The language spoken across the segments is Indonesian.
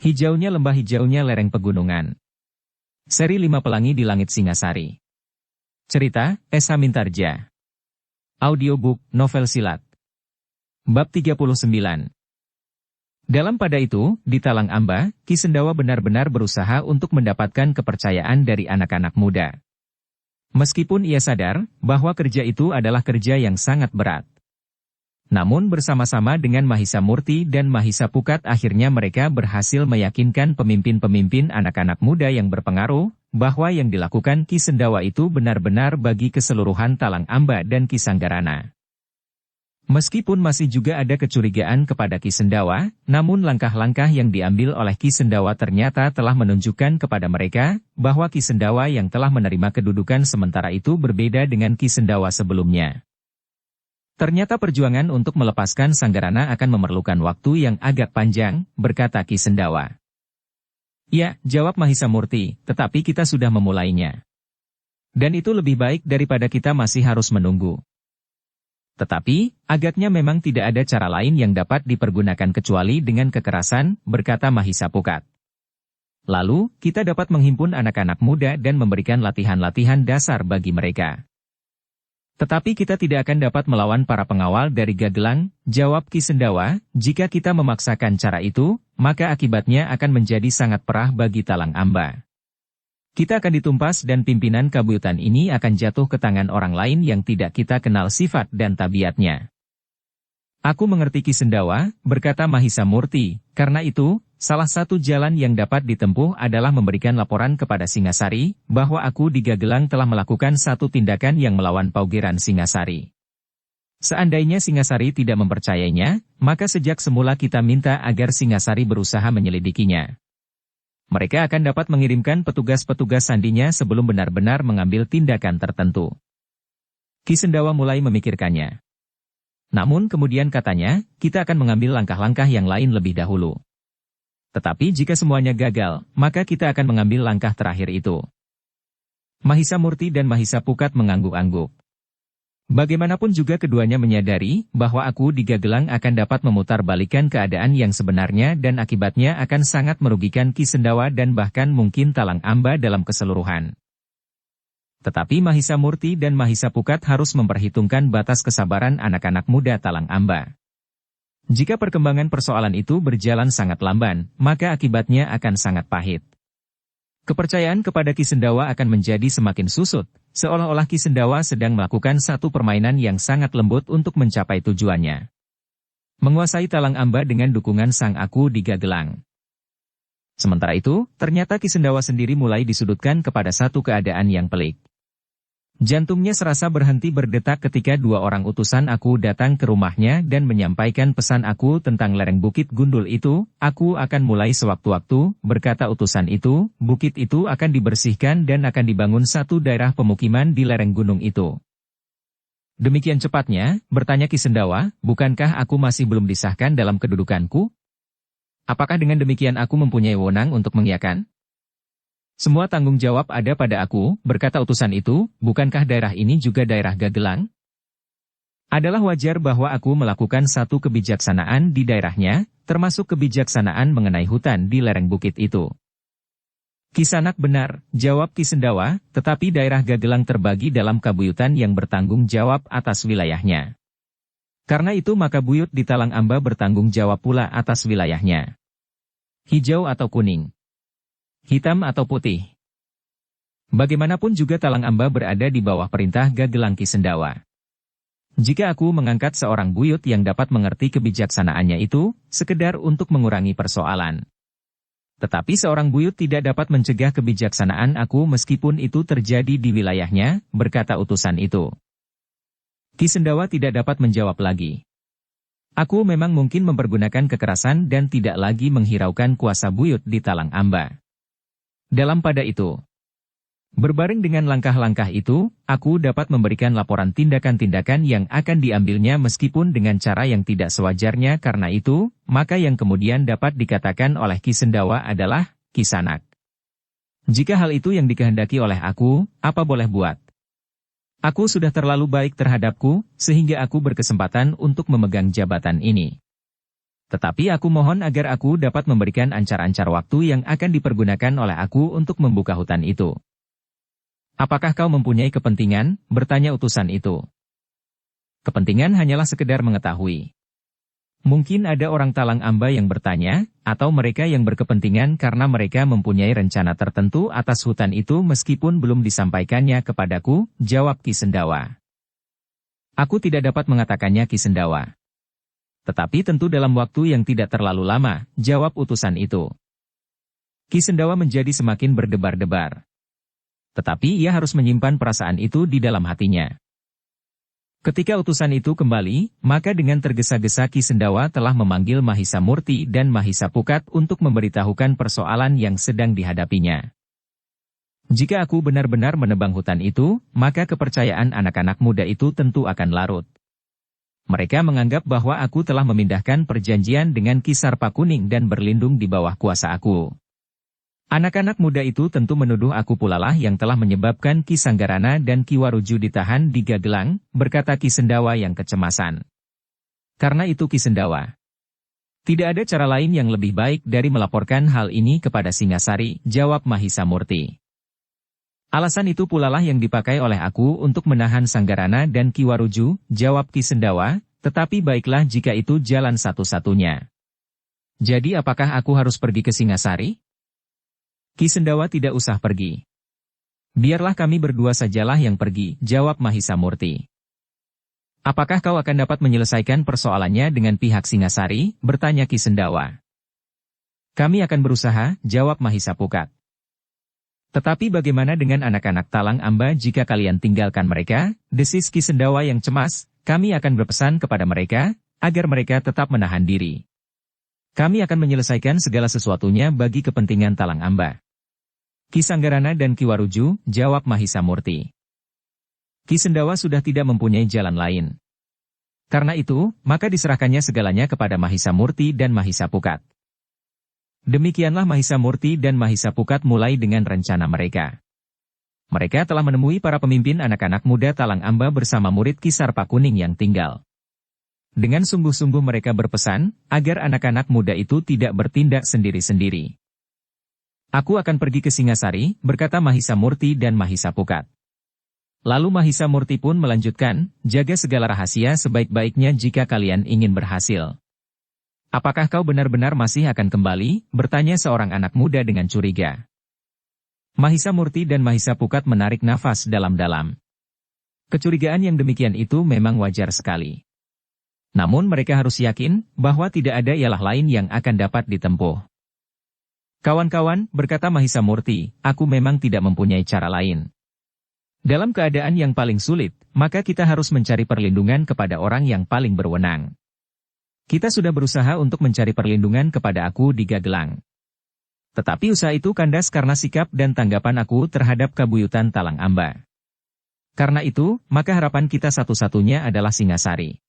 Hijaunya lembah, hijaunya lereng pegunungan. Seri 5 Pelangi di Langit Singasari. Cerita, S. Hamintarja. Audiobook, novel silat. Bab 39. Dalam pada itu, di Talang Amba, Ki Sendawa benar-benar berusaha untuk mendapatkan kepercayaan dari anak-anak muda. Meskipun ia sadar bahwa kerja itu adalah kerja yang sangat berat. Namun bersama-sama dengan Mahisa Murti dan Mahisa Pukat akhirnya mereka berhasil meyakinkan pemimpin-pemimpin anak-anak muda yang berpengaruh, bahwa yang dilakukan Ki Sendawa itu benar-benar bagi keseluruhan Talang Amba dan Ki Sanggarana. Meskipun masih juga ada kecurigaan kepada Ki Sendawa, namun langkah-langkah yang diambil oleh Ki Sendawa ternyata telah menunjukkan kepada mereka, bahwa Ki Sendawa yang telah menerima kedudukan sementara itu berbeda dengan Ki Sendawa sebelumnya. Ternyata perjuangan untuk melepaskan Sanggarana akan memerlukan waktu yang agak panjang, berkata Ki Sendawa. Ya, jawab Mahisa Murti, tetapi kita sudah memulainya. Dan itu lebih baik daripada kita masih harus menunggu. Tetapi, agaknya memang tidak ada cara lain yang dapat dipergunakan kecuali dengan kekerasan, berkata Mahisa Pukat. Lalu, kita dapat menghimpun anak-anak muda dan memberikan latihan-latihan dasar bagi mereka. Tetapi kita tidak akan dapat melawan para pengawal dari Gagelang, jawab Ki Sendawa, jika kita memaksakan cara itu, maka akibatnya akan menjadi sangat perah bagi Talang Amba. Kita akan ditumpas dan pimpinan kabuyutan ini akan jatuh ke tangan orang lain yang tidak kita kenal sifat dan tabiatnya. Aku mengerti Ki Sendawa, berkata Mahisa Murti, karena itu, salah satu jalan yang dapat ditempuh adalah memberikan laporan kepada Singasari, bahwa aku di Gagelang telah melakukan satu tindakan yang melawan Paugeran Singasari. Seandainya Singasari tidak mempercayainya, maka sejak semula kita minta agar Singasari berusaha menyelidikinya. Mereka akan dapat mengirimkan petugas-petugas sandinya sebelum benar-benar mengambil tindakan tertentu. Ki Sendawa mulai memikirkannya. Namun kemudian katanya, kita akan mengambil langkah-langkah yang lain lebih dahulu. Tetapi jika semuanya gagal, maka kita akan mengambil langkah terakhir itu. Mahisa Murti dan Mahisa Pukat mengangguk-angguk. Bagaimanapun juga keduanya menyadari bahwa aku di Gagelang akan dapat memutarbalikkan keadaan yang sebenarnya dan akibatnya akan sangat merugikan Ki Sendawa dan bahkan mungkin Talang Amba dalam keseluruhan. Tetapi Mahisa Murti dan Mahisa Pukat harus memperhitungkan batas kesabaran anak-anak muda Talang Amba. Jika perkembangan persoalan itu berjalan sangat lamban, maka akibatnya akan sangat pahit. Kepercayaan kepada Ki Sendawa akan menjadi semakin susut, seolah-olah Ki Sendawa sedang melakukan satu permainan yang sangat lembut untuk mencapai tujuannya. Menguasai Talang Amba dengan dukungan sang aku di Gagelang. Sementara itu, ternyata Ki Sendawa sendiri mulai disudutkan kepada satu keadaan yang pelik. Jantungnya serasa berhenti berdetak ketika dua orang utusan aku datang ke rumahnya dan menyampaikan pesan aku tentang lereng Bukit Gundul itu. Aku akan mulai sewaktu-waktu, berkata utusan itu, bukit itu akan dibersihkan dan akan dibangun satu daerah pemukiman di lereng gunung itu. Demikian cepatnya, bertanya Ki Sendawa, bukankah aku masih belum disahkan dalam kedudukanku? Apakah dengan demikian aku mempunyai wewenang untuk mengiyakan? Semua tanggung jawab ada pada aku, berkata utusan itu, bukankah daerah ini juga daerah Gagelang? Adalah wajar bahwa aku melakukan satu kebijaksanaan di daerahnya, termasuk kebijaksanaan mengenai hutan di lereng bukit itu. Kisanak benar, jawab Ki Sendawa, tetapi daerah Gagelang terbagi dalam kabuyutan yang bertanggung jawab atas wilayahnya. Karena itu maka buyut di Talang Amba bertanggung jawab pula atas wilayahnya. Hijau atau kuning? Hitam atau putih? Bagaimanapun juga Talang Amba berada di bawah perintah Gagelang Ki Sendawa. Jika aku mengangkat seorang buyut yang dapat mengerti kebijaksanaannya itu, sekedar untuk mengurangi persoalan. Tetapi seorang buyut tidak dapat mencegah kebijaksanaan aku meskipun itu terjadi di wilayahnya, berkata utusan itu. Ki Sendawa tidak dapat menjawab lagi. Aku memang mungkin mempergunakan kekerasan dan tidak lagi menghiraukan kuasa buyut di Talang Amba. Dalam pada itu, berbaring dengan langkah-langkah itu, aku dapat memberikan laporan tindakan-tindakan yang akan diambilnya meskipun dengan cara yang tidak sewajarnya. Karena itu, maka yang kemudian dapat dikatakan oleh Ki Sendawa adalah, Kisanak. Jika hal itu yang dikehendaki oleh aku, apa boleh buat? Aku sudah terlalu baik terhadapku, sehingga aku berkesempatan untuk memegang jabatan ini. Tetapi aku mohon agar aku dapat memberikan ancar-ancar waktu yang akan dipergunakan oleh aku untuk membuka hutan itu. Apakah kau mempunyai kepentingan? Bertanya utusan itu. Kepentingan hanyalah sekedar mengetahui. Mungkin ada orang Talang Amba yang bertanya, atau mereka yang berkepentingan karena mereka mempunyai rencana tertentu atas hutan itu meskipun belum disampaikannya kepadaku, jawab Ki Sendawa. Aku tidak dapat mengatakannya Ki Sendawa. Tetapi tentu dalam waktu yang tidak terlalu lama, jawab utusan itu. Ki Sendawa menjadi semakin berdebar-debar. Tetapi ia harus menyimpan perasaan itu di dalam hatinya. Ketika utusan itu kembali, maka dengan tergesa-gesa Ki Sendawa telah memanggil Mahisa Murti dan Mahisa Pukat untuk memberitahukan persoalan yang sedang dihadapinya. Jika aku benar-benar menebang hutan itu, maka kepercayaan anak-anak muda itu tentu akan larut. Mereka menganggap bahwa aku telah memindahkan perjanjian dengan Ki Sarpa Kuning dan berlindung di bawah kuasa aku. Anak-anak muda itu tentu menuduh aku pula lah yang telah menyebabkan Ki Sanggarana dan Ki Waruju ditahan di Gagelang, berkata Ki Sendawa yang kecemasan. Karena itu Ki Sendawa, tidak ada cara lain yang lebih baik dari melaporkan hal ini kepada Singasari, jawab Mahisa Murti. Alasan itu pula lah yang dipakai oleh aku untuk menahan Sanggarana dan Ki Waruju, jawab Ki Sendawa, tetapi baiklah jika itu jalan satu-satunya. Jadi apakah aku harus pergi ke Singasari? Ki Sendawa tidak usah pergi. Biarlah kami berdua sajalah yang pergi, jawab Mahisa Murti. Apakah kau akan dapat menyelesaikan persoalannya dengan pihak Singasari? Bertanya Ki Sendawa. Kami akan berusaha, jawab Mahisa Pukat. Tetapi bagaimana dengan anak-anak Talang Amba jika kalian tinggalkan mereka? Desis Ki Sendawa yang cemas. Kami akan berpesan kepada mereka, agar mereka tetap menahan diri. Kami akan menyelesaikan segala sesuatunya bagi kepentingan Talang Amba. Ki Sanggarana dan Ki Waruju, jawab Mahisa Murti. Ki Sendawa sudah tidak mempunyai jalan lain. Karena itu, maka diserahkannya segalanya kepada Mahisa Murti dan Mahisa Pukat. Demikianlah Mahisa Murti dan Mahisa Pukat mulai dengan rencana mereka. Mereka telah menemui para pemimpin anak-anak muda Talang Amba bersama murid Ki Sarpa Kuning yang tinggal. Dengan sungguh-sungguh mereka berpesan, agar anak-anak muda itu tidak bertindak sendiri-sendiri. Aku akan pergi ke Singasari, berkata Mahisa Murti dan Mahisa Pukat. Lalu Mahisa Murti pun melanjutkan, jaga segala rahasia sebaik-baiknya jika kalian ingin berhasil. Apakah kau benar-benar masih akan kembali? Bertanya seorang anak muda dengan curiga. Mahisa Murti dan Mahisa Pukat menarik nafas dalam-dalam. Kecurigaan yang demikian itu memang wajar sekali. Namun mereka harus yakin, bahwa tidak ada ialah lain yang akan dapat ditempuh. Kawan-kawan, berkata Mahisa Murti, aku memang tidak mempunyai cara lain. Dalam keadaan yang paling sulit, maka kita harus mencari perlindungan kepada orang yang paling berwenang. Kita sudah berusaha untuk mencari perlindungan kepada aku di Gagelang. Tetapi usaha itu kandas karena sikap dan tanggapan aku terhadap kabuyutan Talang Amba. Karena itu, maka harapan kita satu-satunya adalah Singasari.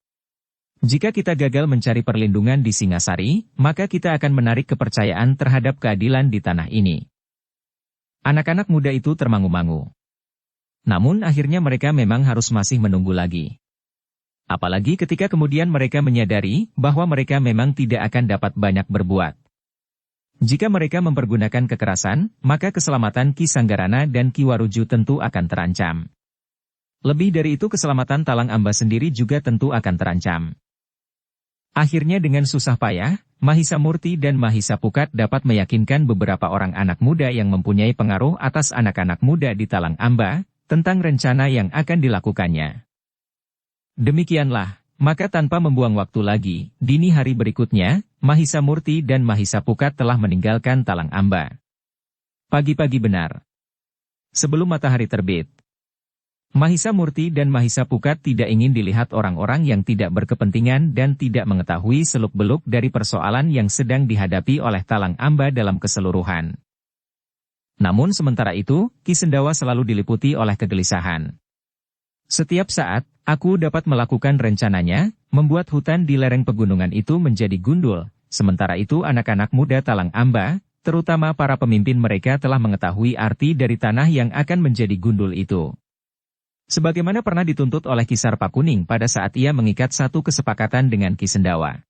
Jika kita gagal mencari perlindungan di Singasari, maka kita akan menarik kepercayaan terhadap keadilan di tanah ini. Anak-anak muda itu termangu-mangu. Namun akhirnya mereka memang harus masih menunggu lagi. Apalagi ketika kemudian mereka menyadari bahwa mereka memang tidak akan dapat banyak berbuat. Jika mereka mempergunakan kekerasan, maka keselamatan Ki Sanggarana dan Ki Waruju tentu akan terancam. Lebih dari itu keselamatan Talang Amba sendiri juga tentu akan terancam. Akhirnya dengan susah payah, Mahisa Murti dan Mahisa Pukat dapat meyakinkan beberapa orang anak muda yang mempunyai pengaruh atas anak-anak muda di Talang Amba, tentang rencana yang akan dilakukannya. Demikianlah, maka tanpa membuang waktu lagi, dini hari berikutnya, Mahisa Murti dan Mahisa Pukat telah meninggalkan Talang Amba. Pagi-pagi benar. Sebelum matahari terbit, Mahisa Murti dan Mahisa Pukat tidak ingin dilihat orang-orang yang tidak berkepentingan dan tidak mengetahui seluk-beluk dari persoalan yang sedang dihadapi oleh Talang Amba dalam keseluruhan. Namun sementara itu, Ki Sendawa selalu diliputi oleh kegelisahan. Setiap saat, aku dapat melakukan rencananya, membuat hutan di lereng pegunungan itu menjadi gundul, sementara itu anak-anak muda Talang Amba, terutama para pemimpin mereka telah mengetahui arti dari tanah yang akan menjadi gundul itu. Sebagaimana pernah dituntut oleh Ki Sarpa Kuning pada saat ia mengikat satu kesepakatan dengan Ki Sendawa.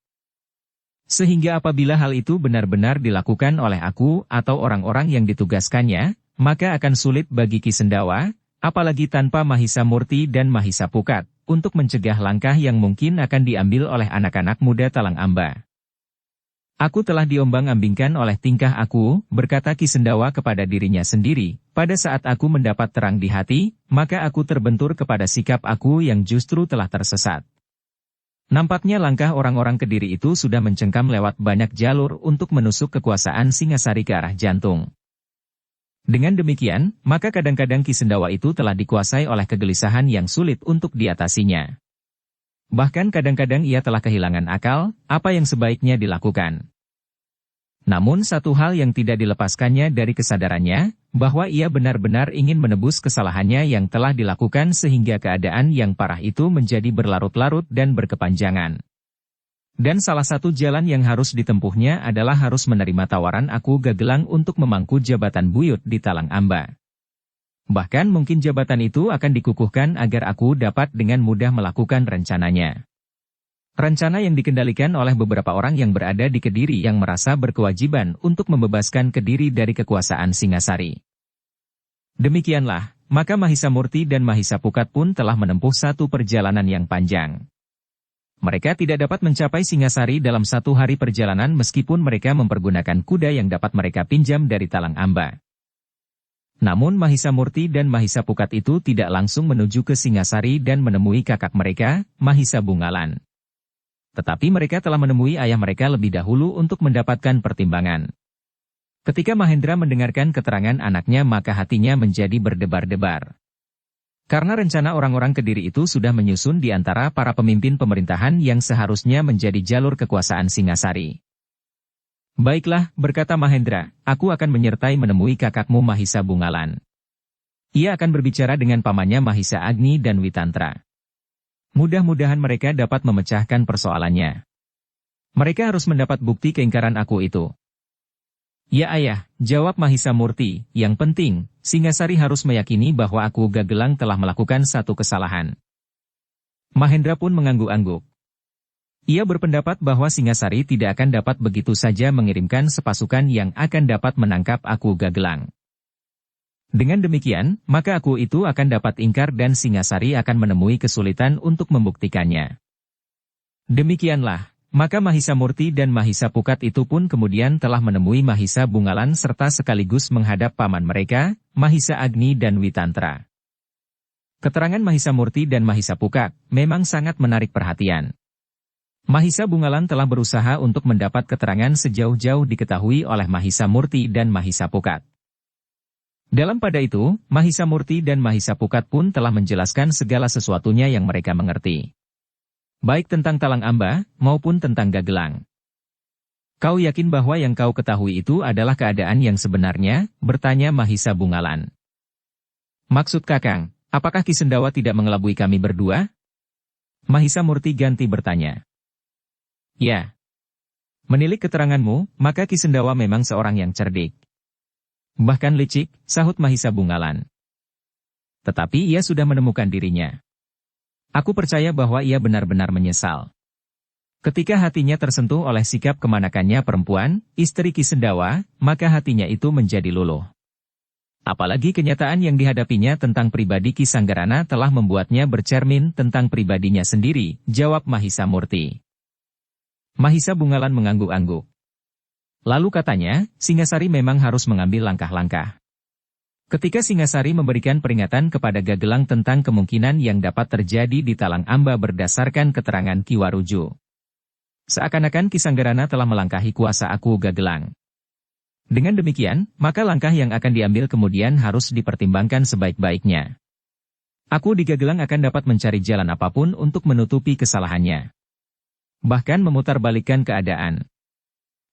Sehingga apabila hal itu benar-benar dilakukan oleh aku atau orang-orang yang ditugaskannya, maka akan sulit bagi Ki Sendawa, apalagi tanpa Mahisa Murti dan Mahisa Pukat, untuk mencegah langkah yang mungkin akan diambil oleh anak-anak muda Talang Amba. Aku telah diombang-ambingkan oleh tingkah aku, berkata Ki Sendawa kepada dirinya sendiri. Pada saat aku mendapat terang di hati, maka aku terbentur kepada sikap aku yang justru telah tersesat. Nampaknya langkah orang-orang Kediri itu sudah mencengkam lewat banyak jalur untuk menusuk kekuasaan Singasari ke arah jantung. Dengan demikian, maka kadang-kadang Ki Sendawa itu telah dikuasai oleh kegelisahan yang sulit untuk diatasinya. Bahkan kadang-kadang ia telah kehilangan akal, apa yang sebaiknya dilakukan. Namun satu hal yang tidak dilepaskannya dari kesadarannya, bahwa ia benar-benar ingin menebus kesalahannya yang telah dilakukan sehingga keadaan yang parah itu menjadi berlarut-larut dan berkepanjangan. Dan salah satu jalan yang harus ditempuhnya adalah harus menerima tawaran aku Gagelang untuk memangku jabatan buyut di Talang Amba. Bahkan mungkin jabatan itu akan dikukuhkan agar aku dapat dengan mudah melakukan rencananya. Rencana yang dikendalikan oleh beberapa orang yang berada di Kediri yang merasa berkewajiban untuk membebaskan Kediri dari kekuasaan Singasari. Demikianlah, maka Mahisa Murti dan Mahisa Pukat pun telah menempuh satu perjalanan yang panjang. Mereka tidak dapat mencapai Singasari dalam satu hari perjalanan meskipun mereka mempergunakan kuda yang dapat mereka pinjam dari Talang Amba. Namun Mahisa Murti dan Mahisa Pukat itu tidak langsung menuju ke Singasari dan menemui kakak mereka, Mahisa Bungalan. Tetapi mereka telah menemui ayah mereka lebih dahulu untuk mendapatkan pertimbangan. Ketika Mahendra mendengarkan keterangan anaknya maka hatinya menjadi berdebar-debar. Karena rencana orang-orang Kediri itu sudah menyusun di antara para pemimpin pemerintahan yang seharusnya menjadi jalur kekuasaan Singasari. Baiklah, berkata Mahendra, aku akan menyertai menemui kakakmu Mahisa Bungalan. Ia akan berbicara dengan pamannya Mahisa Agni dan Witantra. Mudah-mudahan mereka dapat memecahkan persoalannya. Mereka harus mendapat bukti keingkaran aku itu. Ya ayah, jawab Mahisa Murti, yang penting, Singasari harus meyakini bahwa aku Gagelang telah melakukan satu kesalahan. Mahendra pun mengangguk-angguk. Ia berpendapat bahwa Singasari tidak akan dapat begitu saja mengirimkan sepasukan yang akan dapat menangkap aku Gagelang. Dengan demikian, maka aku itu akan dapat ingkar dan Singasari akan menemui kesulitan untuk membuktikannya. Demikianlah, maka Mahisa Murti dan Mahisa Pukat itu pun kemudian telah menemui Mahisa Bungalan serta sekaligus menghadap paman mereka, Mahisa Agni dan Witantra. Keterangan Mahisa Murti dan Mahisa Pukat memang sangat menarik perhatian. Mahisa Bungalan telah berusaha untuk mendapat keterangan sejauh-jauh diketahui oleh Mahisa Murti dan Mahisa Pukat. Dalam pada itu, Mahisa Murti dan Mahisa Pukat pun telah menjelaskan segala sesuatunya yang mereka mengerti. Baik tentang Talang Amba, maupun tentang Gagelang. Kau yakin bahwa yang kau ketahui itu adalah keadaan yang sebenarnya? Bertanya Mahisa Bungalan. Maksud Kakang, apakah Ki Sendawa tidak mengelabui kami berdua? Mahisa Murti ganti bertanya. Ya. Menilik keteranganmu, maka Ki Sendawa memang seorang yang cerdik. Bahkan licik, sahut Mahisa Bungalan. Tetapi ia sudah menemukan dirinya. Aku percaya bahwa ia benar-benar menyesal. Ketika hatinya tersentuh oleh sikap kemanakannya perempuan, istri Ki Sendawa, maka hatinya itu menjadi luluh. Apalagi kenyataan yang dihadapinya tentang pribadi Ki Sanggarana telah membuatnya bercermin tentang pribadinya sendiri, jawab Mahisa Murti. Mahisa Bungalan mengangguk-angguk. Lalu katanya, Singasari memang harus mengambil langkah-langkah. Ketika Singasari memberikan peringatan kepada Gagelang tentang kemungkinan yang dapat terjadi di Talang Amba berdasarkan keterangan Ki Waruju. Seakan-akan Ki Sanggarana telah melangkahi kuasa aku Gagelang. Dengan demikian, maka langkah yang akan diambil kemudian harus dipertimbangkan sebaik-baiknya. Aku di Gagelang akan dapat mencari jalan apapun untuk menutupi kesalahannya. Bahkan memutarbalikkan keadaan.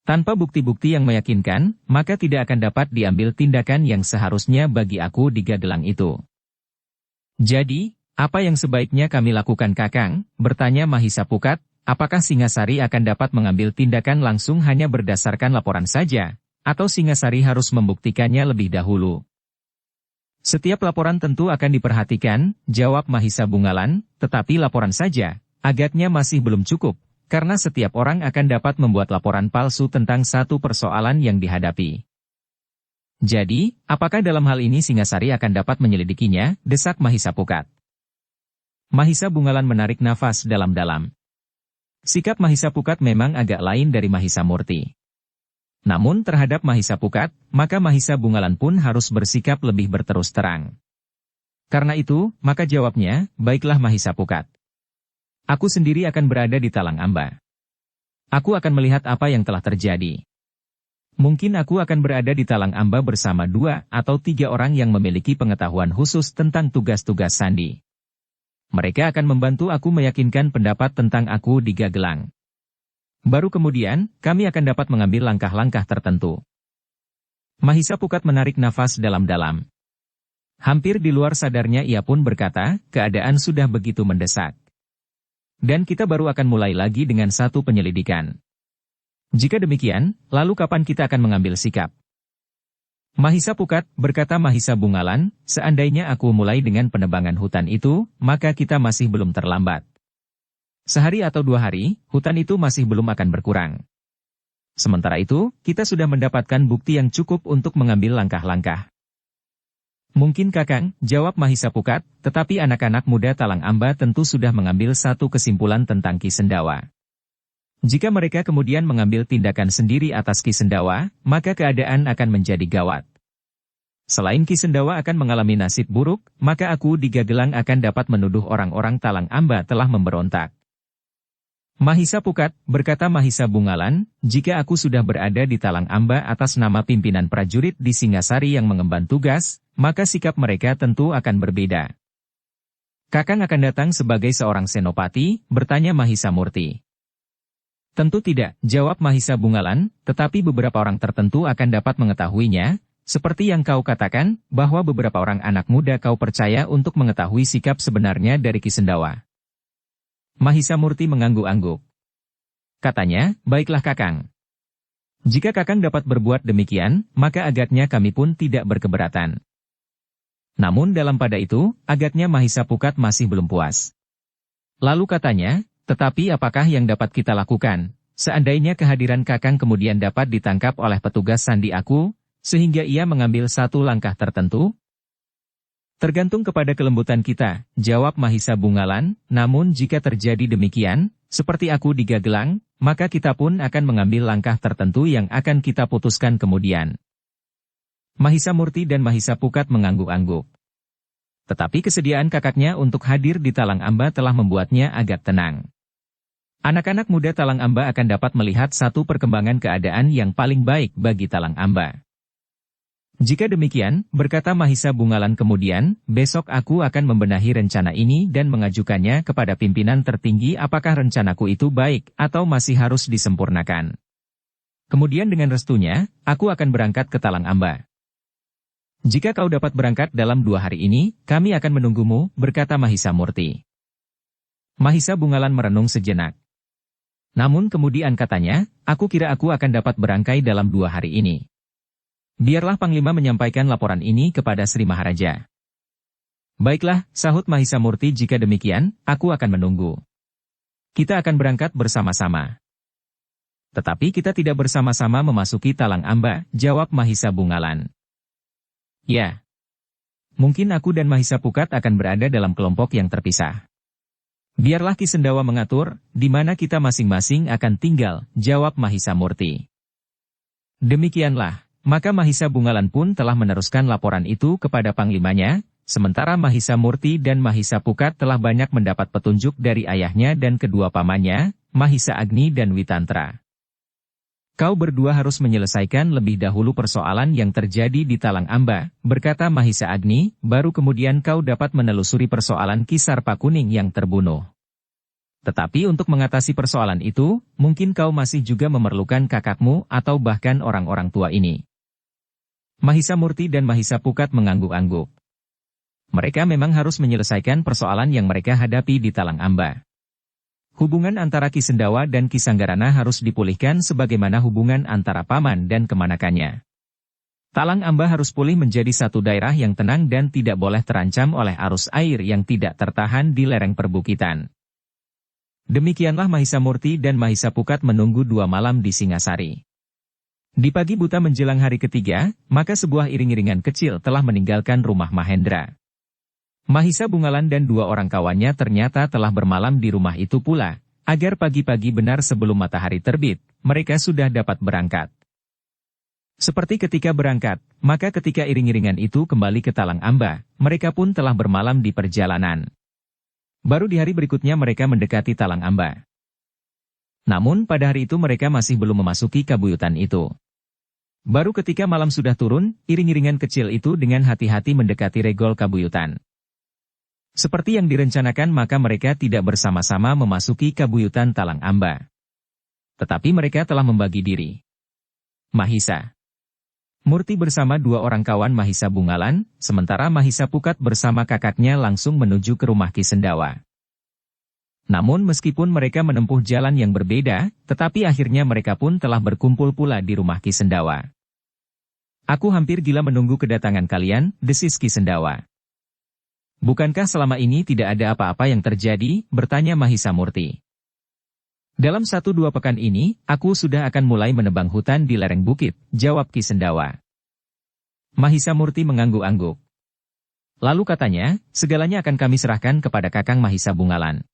Tanpa bukti-bukti yang meyakinkan, maka tidak akan dapat diambil tindakan yang seharusnya bagi aku di Gagelang itu. Jadi, apa yang sebaiknya kami lakukan Kakang? Bertanya Mahisa Pukat, apakah Singasari akan dapat mengambil tindakan langsung hanya berdasarkan laporan saja, atau Singasari harus membuktikannya lebih dahulu? Setiap laporan tentu akan diperhatikan, jawab Mahisa Bungalan, tetapi laporan saja, agaknya masih belum cukup. karena setiap orang akan dapat membuat laporan palsu tentang satu persoalan yang dihadapi. Jadi, apakah dalam hal ini Singasari akan dapat menyelidikinya? Desak Mahisa Pukat. Mahisa Bungalan menarik nafas dalam-dalam. Sikap Mahisa Pukat memang agak lain dari Mahisa Murti. Namun terhadap Mahisa Pukat, maka Mahisa Bungalan pun harus bersikap lebih berterus terang. Karena itu, maka jawabnya, baiklah Mahisa Pukat. Aku sendiri akan berada di Talang Amba. Aku akan melihat apa yang telah terjadi. Mungkin aku akan berada di Talang Amba bersama 2 atau 3 orang yang memiliki pengetahuan khusus tentang tugas-tugas sandi. Mereka akan membantu aku meyakinkan pendapat tentang aku di Gagelang. Baru kemudian, kami akan dapat mengambil langkah-langkah tertentu. Mahisa Pukat menarik nafas dalam-dalam. Hampir di luar sadarnya ia pun berkata, keadaan sudah begitu mendesak. Dan kita baru akan mulai lagi dengan satu penyelidikan. Jika demikian, lalu kapan kita akan mengambil sikap? Mahisa Pukat, berkata Mahisa Bungalan, seandainya aku mulai dengan penebangan hutan itu, maka kita masih belum terlambat. Sehari atau 2 hari, hutan itu masih belum akan berkurang. Sementara itu, kita sudah mendapatkan bukti yang cukup untuk mengambil langkah-langkah. Mungkin Kakang, jawab Mahisa Pukat, tetapi anak-anak muda Talang Amba tentu sudah mengambil satu kesimpulan tentang Ki Sendawa. Jika mereka kemudian mengambil tindakan sendiri atas Ki Sendawa, maka keadaan akan menjadi gawat. Selain Ki Sendawa akan mengalami nasib buruk, maka aku di Gagelang akan dapat menuduh orang-orang Talang Amba telah memberontak. Mahisa Pukat, berkata Mahisa Bungalan, jika aku sudah berada di Talang Amba atas nama pimpinan prajurit di Singasari yang mengemban tugas, maka sikap mereka tentu akan berbeda. Kakang akan datang sebagai seorang senopati, bertanya Mahisa Murti. Tentu tidak, jawab Mahisa Bungalan, tetapi beberapa orang tertentu akan dapat mengetahuinya, seperti yang kau katakan, bahwa beberapa orang anak muda kau percaya untuk mengetahui sikap sebenarnya dari Ki Sendawa. Mahisa Murti mengangguk-angguk. Katanya, baiklah Kakang. Jika Kakang dapat berbuat demikian, maka agaknya kami pun tidak berkeberatan. Namun dalam pada itu, agaknya Mahisa Pukat masih belum puas. Lalu katanya, tetapi apakah yang dapat kita lakukan, seandainya kehadiran Kakang kemudian dapat ditangkap oleh petugas sandi aku, sehingga ia mengambil satu langkah tertentu? Tergantung kepada kelembutan kita, jawab Mahisa Bungalan, namun jika terjadi demikian, seperti aku di Gagelang, maka kita pun akan mengambil langkah tertentu yang akan kita putuskan kemudian. Mahisa Murti dan Mahisa Pukat mengangguk-angguk. Tetapi kesediaan kakaknya untuk hadir di Talang Amba telah membuatnya agak tenang. Anak-anak muda Talang Amba akan dapat melihat satu perkembangan keadaan yang paling baik bagi Talang Amba. Jika demikian, berkata Mahisa Bungalan kemudian, besok aku akan membenahi rencana ini dan mengajukannya kepada pimpinan tertinggi apakah rencanaku itu baik atau masih harus disempurnakan. Kemudian dengan restunya, aku akan berangkat ke Talang Amba. Jika kau dapat berangkat dalam 2 hari ini, kami akan menunggumu, berkata Mahisa Murti. Mahisa Bungalan merenung sejenak. Namun kemudian katanya, aku kira aku akan dapat berangkai dalam 2 hari ini. Biarlah Panglima menyampaikan laporan ini kepada Sri Maharaja. Baiklah, sahut Mahisa Murti, jika demikian, aku akan menunggu. Kita akan berangkat bersama-sama. Tetapi kita tidak bersama-sama memasuki Talang Amba, jawab Mahisa Bungalan. Ya. Mungkin aku dan Mahisa Pukat akan berada dalam kelompok yang terpisah. Biarlah Ki Sendawa mengatur, di mana kita masing-masing akan tinggal, jawab Mahisa Murti. Demikianlah. Maka Mahisa Bungalan pun telah meneruskan laporan itu kepada panglimanya, sementara Mahisa Murti dan Mahisa Pukat telah banyak mendapat petunjuk dari ayahnya dan kedua pamannya, Mahisa Agni dan Witantra. Kau berdua harus menyelesaikan lebih dahulu persoalan yang terjadi di Talang Amba, berkata Mahisa Agni, baru kemudian kau dapat menelusuri persoalan Ki Sarpakuning yang terbunuh. Tetapi untuk mengatasi persoalan itu, mungkin kau masih juga memerlukan kakakmu atau bahkan orang-orang tua ini. Mahisa Murti dan Mahisa Pukat mengangguk-angguk. Mereka memang harus menyelesaikan persoalan yang mereka hadapi di Talang Amba. Hubungan antara Ki Sendawa dan Ki Sanggarana harus dipulihkan sebagaimana hubungan antara paman dan kemanakannya. Talang Amba harus pulih menjadi satu daerah yang tenang dan tidak boleh terancam oleh arus air yang tidak tertahan di lereng perbukitan. Demikianlah Mahisa Murti dan Mahisa Pukat menunggu 2 malam di Singasari. Di pagi buta menjelang hari ketiga, maka sebuah iring-iringan kecil telah meninggalkan rumah Mahendra. Mahisa Bungalan dan 2 orang kawannya ternyata telah bermalam di rumah itu pula, agar pagi-pagi benar sebelum matahari terbit, mereka sudah dapat berangkat. Seperti ketika berangkat, maka ketika iring-iringan itu kembali ke Talang Amba, mereka pun telah bermalam di perjalanan. Baru di hari berikutnya mereka mendekati Talang Amba. Namun pada hari itu mereka masih belum memasuki kabuyutan itu. Baru ketika malam sudah turun, iring-iringan kecil itu dengan hati-hati mendekati regol kabuyutan. Seperti yang direncanakan maka mereka tidak bersama-sama memasuki kabuyutan Talang Amba. Tetapi mereka telah membagi diri. Mahisa Murti bersama 2 orang kawan Mahisa Bungalan, sementara Mahisa Pukat bersama kakaknya langsung menuju ke rumah Ki Sendawa. Namun meskipun mereka menempuh jalan yang berbeda, tetapi akhirnya mereka pun telah berkumpul pula di rumah Ki Sendawa. Aku hampir gila menunggu kedatangan kalian, desis Ki Sendawa. Bukankah selama ini tidak ada apa-apa yang terjadi, bertanya Mahisa Murti. Dalam 1-2 pekan ini, aku sudah akan mulai menebang hutan di lereng bukit, jawab Ki Sendawa. Mahisa Murti mengangguk-angguk. Lalu katanya, segalanya akan kami serahkan kepada Kakang Mahisa Bungalan.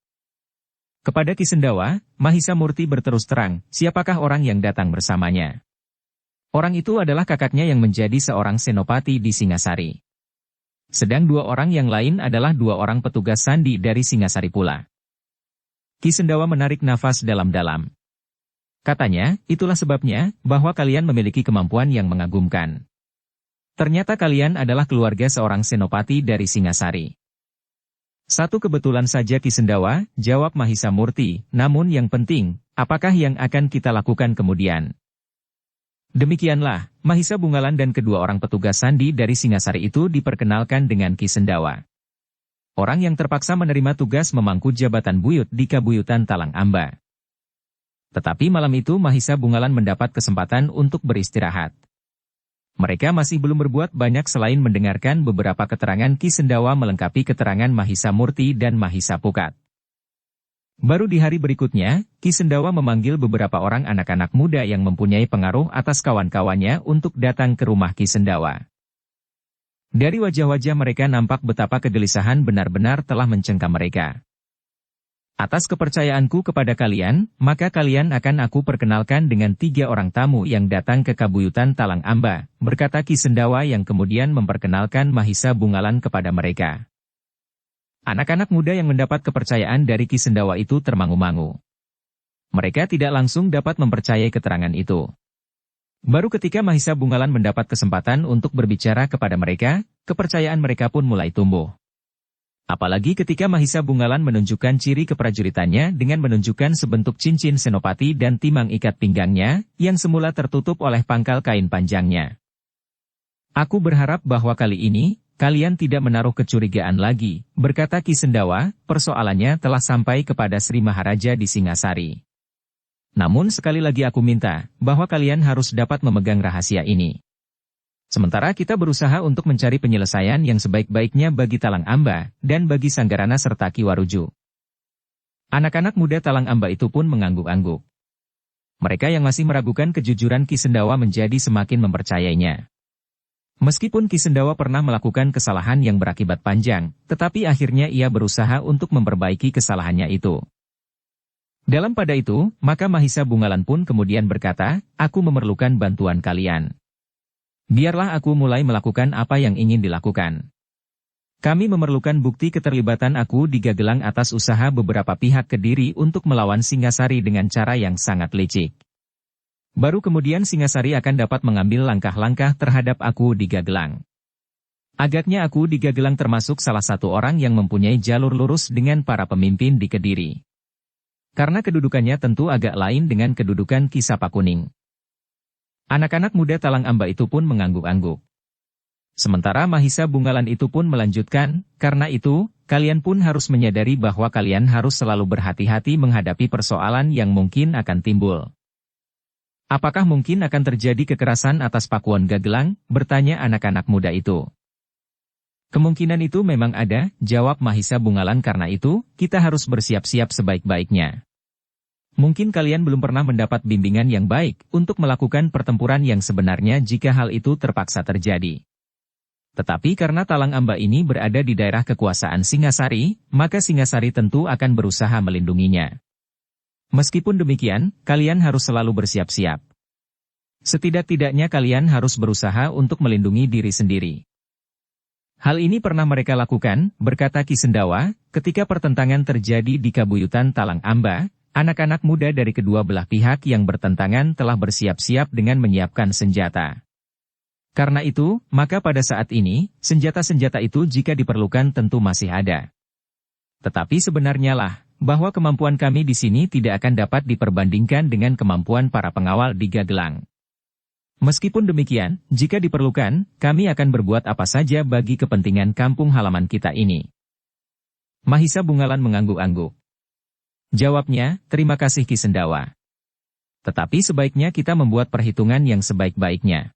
Kepada Ki Sendawa, Mahisa Murti berterus terang, siapakah orang yang datang bersamanya? Orang itu adalah kakaknya yang menjadi seorang senopati di Singasari. Sedang 2 orang yang lain adalah 2 orang petugas sandi dari Singasari pula. Ki Sendawa menarik nafas dalam-dalam. Katanya, itulah sebabnya, bahwa kalian memiliki kemampuan yang mengagumkan. Ternyata kalian adalah keluarga seorang senopati dari Singasari. Satu kebetulan saja Ki Sendawa, jawab Mahisa Murti, namun yang penting, apakah yang akan kita lakukan kemudian? Demikianlah, Mahisa Bungalan dan kedua orang petugas sandi dari Singasari itu diperkenalkan dengan Ki Sendawa. Orang yang terpaksa menerima tugas memangku jabatan buyut di kabuyutan Talang Amba. Tetapi malam itu Mahisa Bungalan mendapat kesempatan untuk beristirahat. Mereka masih belum berbuat banyak selain mendengarkan beberapa keterangan Ki Sendawa melengkapi keterangan Mahisa Murti dan Mahisa Pukat. Baru di hari berikutnya, Ki Sendawa memanggil beberapa orang anak-anak muda yang mempunyai pengaruh atas kawan-kawannya untuk datang ke rumah Ki Sendawa. Dari wajah-wajah mereka nampak betapa kegelisahan benar-benar telah mencengkam mereka. Atas kepercayaanku kepada kalian, maka kalian akan aku perkenalkan dengan 3 orang tamu yang datang ke kabuyutan Talang Amba, berkata Ki Sendawa yang kemudian memperkenalkan Mahisa Bungalan kepada mereka. Anak-anak muda yang mendapat kepercayaan dari Ki Sendawa itu termangu-mangu. Mereka tidak langsung dapat mempercayai keterangan itu. Baru ketika Mahisa Bungalan mendapat kesempatan untuk berbicara kepada mereka, kepercayaan mereka pun mulai tumbuh. Apalagi ketika Mahisa Bungalan menunjukkan ciri keprajuritannya dengan menunjukkan sebentuk cincin senopati dan timang ikat pinggangnya, yang semula tertutup oleh pangkal kain panjangnya. Aku berharap bahwa kali ini, kalian tidak menaruh kecurigaan lagi, berkata Ki Sendawa, persoalannya telah sampai kepada Sri Maharaja di Singasari. Namun sekali lagi aku minta, bahwa kalian harus dapat memegang rahasia ini. Sementara kita berusaha untuk mencari penyelesaian yang sebaik-baiknya bagi Talang Amba, dan bagi Sanggarana serta Ki Waruju. Anak-anak muda Talang Amba itu pun mengangguk-angguk. Mereka yang masih meragukan kejujuran Ki Sendawa menjadi semakin mempercayainya. Meskipun Ki Sendawa pernah melakukan kesalahan yang berakibat panjang, tetapi akhirnya ia berusaha untuk memperbaiki kesalahannya itu. Dalam pada itu, maka Mahisa Bungalan pun kemudian berkata, aku memerlukan bantuan kalian. Biarlah aku mulai melakukan apa yang ingin dilakukan. Kami memerlukan bukti keterlibatan aku di Gagelang atas usaha beberapa pihak Kediri untuk melawan Singasari dengan cara yang sangat licik. Baru kemudian Singasari akan dapat mengambil langkah-langkah terhadap aku di Gagelang. Agaknya aku di Gagelang termasuk salah satu orang yang mempunyai jalur lurus dengan para pemimpin di Kediri. Karena kedudukannya tentu agak lain dengan kedudukan Ki Sapa Kuning. Anak-anak muda Talang Amba itu pun mengangguk-angguk. Sementara Mahisa Bungalan itu pun melanjutkan, karena itu, kalian pun harus menyadari bahwa kalian harus selalu berhati-hati menghadapi persoalan yang mungkin akan timbul. Apakah mungkin akan terjadi kekerasan atas Pakuwon Gagelang? Bertanya anak-anak muda itu. Kemungkinan itu memang ada, jawab Mahisa Bungalan, karena itu, kita harus bersiap-siap sebaik-baiknya. Mungkin kalian belum pernah mendapat bimbingan yang baik untuk melakukan pertempuran yang sebenarnya jika hal itu terpaksa terjadi. Tetapi karena Talang Amba ini berada di daerah kekuasaan Singasari, maka Singasari tentu akan berusaha melindunginya. Meskipun demikian, kalian harus selalu bersiap-siap. Setidak-tidaknya kalian harus berusaha untuk melindungi diri sendiri. Hal ini pernah mereka lakukan, berkata Ki Sendawa, ketika pertentangan terjadi di Kabuyutan Talang Amba. Anak-anak muda dari kedua belah pihak yang bertentangan telah bersiap-siap dengan menyiapkan senjata. Karena itu, maka pada saat ini, senjata-senjata itu jika diperlukan tentu masih ada. Tetapi sebenarnya lah, bahwa kemampuan kami di sini tidak akan dapat diperbandingkan dengan kemampuan para pengawal di Gagelang. Meskipun demikian, jika diperlukan, kami akan berbuat apa saja bagi kepentingan kampung halaman kita ini. Mahisa Bungalan mengangguk-angguk. Jawabnya, terima kasih Ki Sendawa. Tetapi sebaiknya kita membuat perhitungan yang sebaik-baiknya.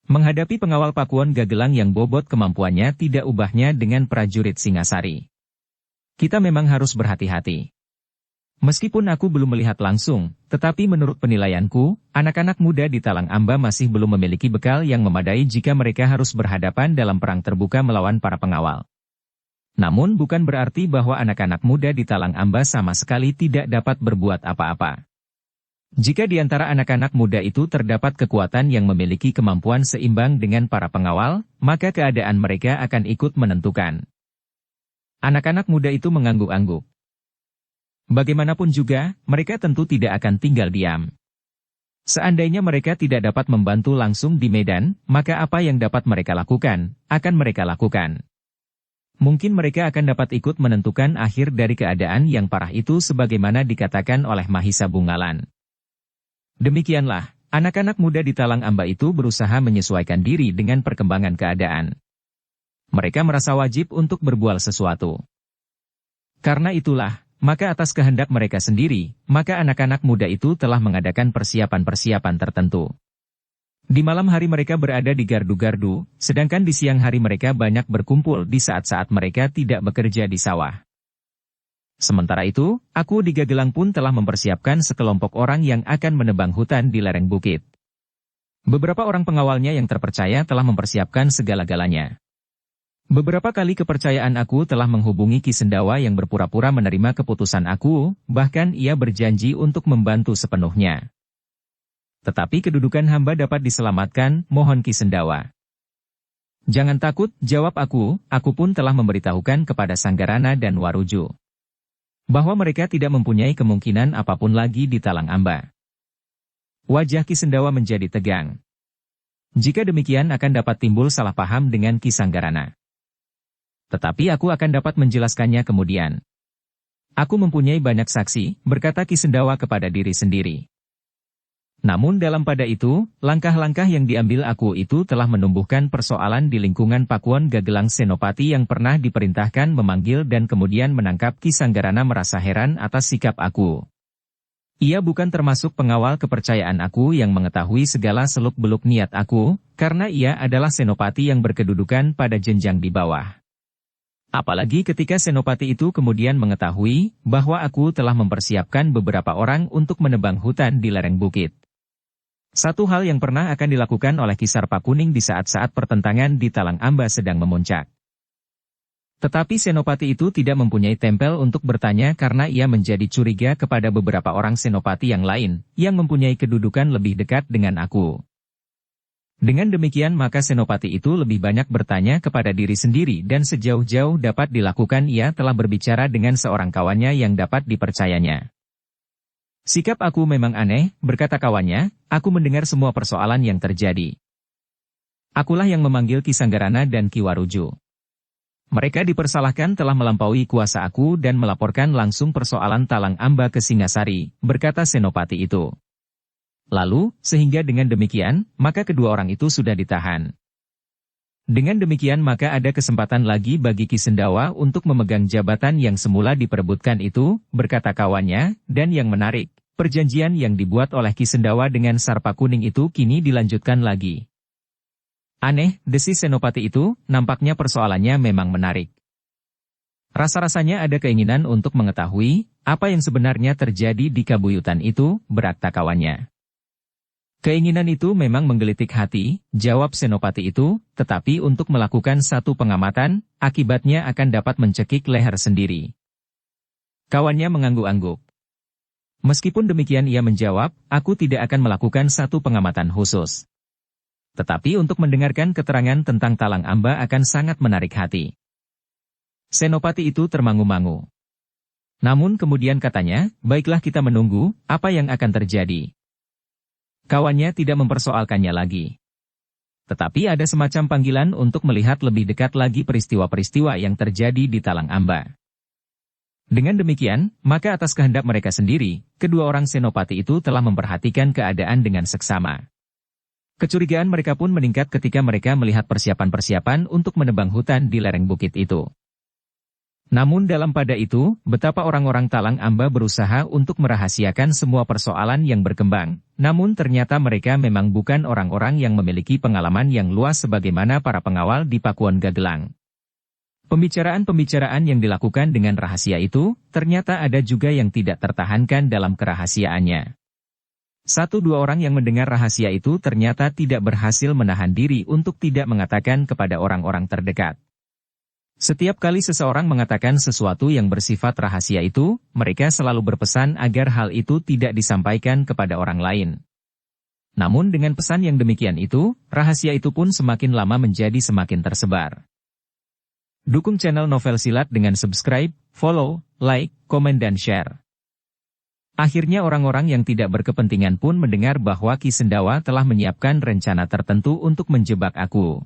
Menghadapi pengawal Pakuan Gagelang yang bobot kemampuannya tidak ubahnya dengan prajurit Singasari. Kita memang harus berhati-hati. Meskipun aku belum melihat langsung, tetapi menurut penilaianku, anak-anak muda di Talang Amba masih belum memiliki bekal yang memadai jika mereka harus berhadapan dalam perang terbuka melawan para pengawal. Namun bukan berarti bahwa anak-anak muda di Talang Amba sama sekali tidak dapat berbuat apa-apa. Jika di antara anak-anak muda itu terdapat kekuatan yang memiliki kemampuan seimbang dengan para pengawal, maka keadaan mereka akan ikut menentukan. Anak-anak muda itu mengangguk-angguk. Bagaimanapun juga, mereka tentu tidak akan tinggal diam. Seandainya mereka tidak dapat membantu langsung di medan, maka apa yang dapat mereka lakukan, akan mereka lakukan. Mungkin mereka akan dapat ikut menentukan akhir dari keadaan yang parah itu sebagaimana dikatakan oleh Mahisa Bungalan. Demikianlah, anak-anak muda di Talang Amba itu berusaha menyesuaikan diri dengan perkembangan keadaan. Mereka merasa wajib untuk berbuat sesuatu. Karena itulah, maka atas kehendak mereka sendiri, maka anak-anak muda itu telah mengadakan persiapan-persiapan tertentu. Di malam hari mereka berada di gardu-gardu, sedangkan di siang hari mereka banyak berkumpul di saat-saat mereka tidak bekerja di sawah. Sementara itu, aku di Gagelang pun telah mempersiapkan sekelompok orang yang akan menebang hutan di lereng bukit. Beberapa orang pengawalnya yang terpercaya telah mempersiapkan segala-galanya. Beberapa kali kepercayaan aku telah menghubungi Ki Sendawa yang berpura-pura menerima keputusan aku, bahkan ia berjanji untuk membantu sepenuhnya. Tetapi kedudukan hamba dapat diselamatkan, mohon Ki Sendawa. Jangan takut, jawab aku pun telah memberitahukan kepada Sanggarana dan Waruju. Bahwa mereka tidak mempunyai kemungkinan apapun lagi di Talang Amba. Wajah Ki Sendawa menjadi tegang. Jika demikian akan dapat timbul salah paham dengan Ki Sanggarana. Tetapi aku akan dapat menjelaskannya kemudian. Aku mempunyai banyak saksi, berkata Ki Sendawa kepada diri sendiri. Namun dalam pada itu, langkah-langkah yang diambil aku itu telah menumbuhkan persoalan di lingkungan Pakuan Gagelang. Senopati yang pernah diperintahkan memanggil dan kemudian menangkap Ki Sanggarana merasa heran atas sikap aku. Ia bukan termasuk pengawal kepercayaan aku yang mengetahui segala seluk-beluk niat aku, karena ia adalah senopati yang berkedudukan pada jenjang di bawah. Apalagi ketika senopati itu kemudian mengetahui bahwa aku telah mempersiapkan beberapa orang untuk menebang hutan di lereng bukit. Satu hal yang pernah akan dilakukan oleh Ki Sarpakuning di saat-saat pertentangan di Talang Amba sedang memuncak. Tetapi senopati itu tidak mempunyai tempel untuk bertanya karena ia menjadi curiga kepada beberapa orang senopati yang lain, yang mempunyai kedudukan lebih dekat dengan aku. Dengan demikian maka senopati itu lebih banyak bertanya kepada diri sendiri dan sejauh-jauh dapat dilakukan ia telah berbicara dengan seorang kawannya yang dapat dipercayanya. Sikap aku memang aneh, berkata kawannya, aku mendengar semua persoalan yang terjadi. Akulah yang memanggil Ki Sanggarana dan Ki Waruju. Mereka dipersalahkan telah melampaui kuasa aku dan melaporkan langsung persoalan Talang Amba ke Singasari, berkata senopati itu. Lalu, sehingga dengan demikian, maka kedua orang itu sudah ditahan. Dengan demikian maka ada kesempatan lagi bagi Ki Sendawa untuk memegang jabatan yang semula diperebutkan itu, berkata kawannya, dan yang menarik, perjanjian yang dibuat oleh Ki Sendawa dengan Sarpakuning itu kini dilanjutkan lagi. Aneh, desis Senopati itu, nampaknya persoalannya memang menarik. Rasa-rasanya ada keinginan untuk mengetahui, apa yang sebenarnya terjadi di kabuyutan itu, berakta kawannya. Keinginan itu memang menggelitik hati, jawab Senopati itu, tetapi untuk melakukan satu pengamatan, akibatnya akan dapat mencekik leher sendiri. Kawannya mengangguk-angguk. Meskipun demikian ia menjawab, aku tidak akan melakukan satu pengamatan khusus. Tetapi untuk mendengarkan keterangan tentang Talang Amba akan sangat menarik hati. Senopati itu termangu-mangu. Namun kemudian katanya, baiklah kita menunggu, apa yang akan terjadi. Kawannya tidak mempersoalkannya lagi. Tetapi ada semacam panggilan untuk melihat lebih dekat lagi peristiwa-peristiwa yang terjadi di Talang Amba. Dengan demikian, maka atas kehendak mereka sendiri, kedua orang Senopati itu telah memperhatikan keadaan dengan seksama. Kecurigaan mereka pun meningkat ketika mereka melihat persiapan-persiapan untuk menebang hutan di lereng bukit itu. Namun dalam pada itu, betapa orang-orang Talang Amba berusaha untuk merahasiakan semua persoalan yang berkembang, namun ternyata mereka memang bukan orang-orang yang memiliki pengalaman yang luas sebagaimana para pengawal di Pakuan Gagelang. Pembicaraan-pembicaraan yang dilakukan dengan rahasia itu, ternyata ada juga yang tidak tertahankan dalam kerahasiaannya. Satu dua orang yang mendengar rahasia itu ternyata tidak berhasil menahan diri untuk tidak mengatakan kepada orang-orang terdekat. Setiap kali seseorang mengatakan sesuatu yang bersifat rahasia itu, mereka selalu berpesan agar hal itu tidak disampaikan kepada orang lain. Namun dengan pesan yang demikian itu, rahasia itu pun semakin lama menjadi semakin tersebar. Dukung channel Novel Silat dengan subscribe, follow, like, komen dan share. Akhirnya orang-orang yang tidak berkepentingan pun mendengar bahwa Ki Sendawa telah menyiapkan rencana tertentu untuk menjebak aku.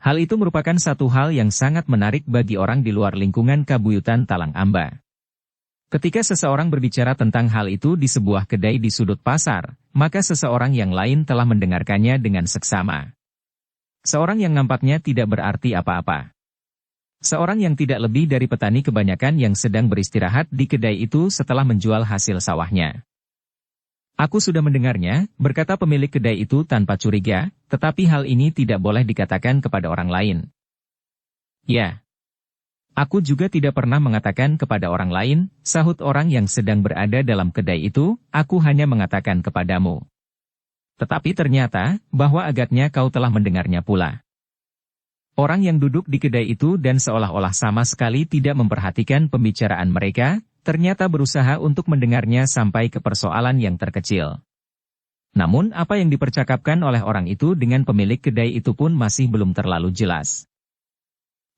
Hal itu merupakan satu hal yang sangat menarik bagi orang di luar lingkungan kabuyutan Talang Amba. Ketika seseorang berbicara tentang hal itu di sebuah kedai di sudut pasar, maka seseorang yang lain telah mendengarkannya dengan seksama. Seorang yang nampaknya tidak berarti apa-apa. Seorang yang tidak lebih dari petani kebanyakan yang sedang beristirahat di kedai itu setelah menjual hasil sawahnya. Aku sudah mendengarnya, berkata pemilik kedai itu tanpa curiga, tetapi hal ini tidak boleh dikatakan kepada orang lain. Ya. Aku juga tidak pernah mengatakan kepada orang lain, sahut orang yang sedang berada dalam kedai itu, aku hanya mengatakan kepadamu. Tetapi ternyata, bahwa agaknya kau telah mendengarnya pula. Orang yang duduk di kedai itu dan seolah-olah sama sekali tidak memperhatikan pembicaraan mereka, ternyata berusaha untuk mendengarnya sampai ke persoalan yang terkecil. Namun apa yang dipercakapkan oleh orang itu dengan pemilik kedai itu pun masih belum terlalu jelas.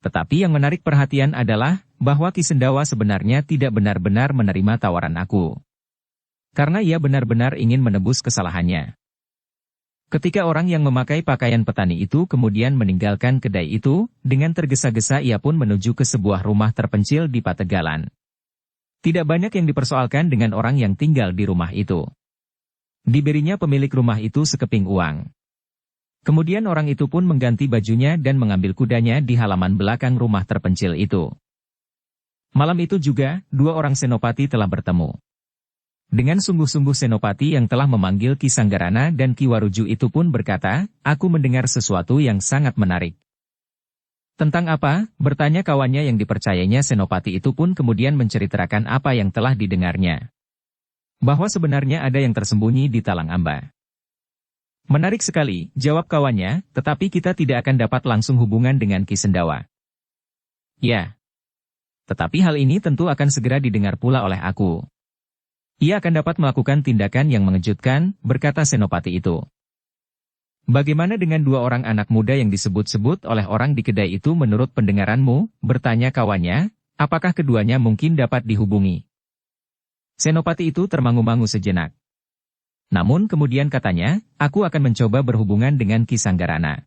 Tetapi yang menarik perhatian adalah, bahwa Ki Sendawa sebenarnya tidak benar-benar menerima tawaran aku. Karena ia benar-benar ingin menebus kesalahannya. Ketika orang yang memakai pakaian petani itu kemudian meninggalkan kedai itu, dengan tergesa-gesa ia pun menuju ke sebuah rumah terpencil di Pategalan. Tidak banyak yang dipersoalkan dengan orang yang tinggal di rumah itu. Diberinya pemilik rumah itu sekeping uang. Kemudian orang itu pun mengganti bajunya dan mengambil kudanya di halaman belakang rumah terpencil itu. Malam itu juga, dua orang senopati telah bertemu. Dengan sungguh-sungguh Senopati yang telah memanggil Ki Sanggarana dan Ki Waruju itu pun berkata, aku mendengar sesuatu yang sangat menarik. Tentang apa? Bertanya kawannya yang dipercayainya Senopati itu pun kemudian menceritakan apa yang telah didengarnya. Bahwa sebenarnya ada yang tersembunyi di Talang Amba. Menarik sekali, jawab kawannya, tetapi kita tidak akan dapat langsung hubungan dengan Ki Sendawa. Ya. Tetapi hal ini tentu akan segera didengar pula oleh aku. Ia akan dapat melakukan tindakan yang mengejutkan, berkata Senopati itu. Bagaimana dengan dua orang anak muda yang disebut-sebut oleh orang di kedai itu menurut pendengaranmu? Bertanya kawannya, apakah keduanya mungkin dapat dihubungi? Senopati itu termangu-mangu sejenak. Namun kemudian katanya, aku akan mencoba berhubungan dengan Ki Sanggarana.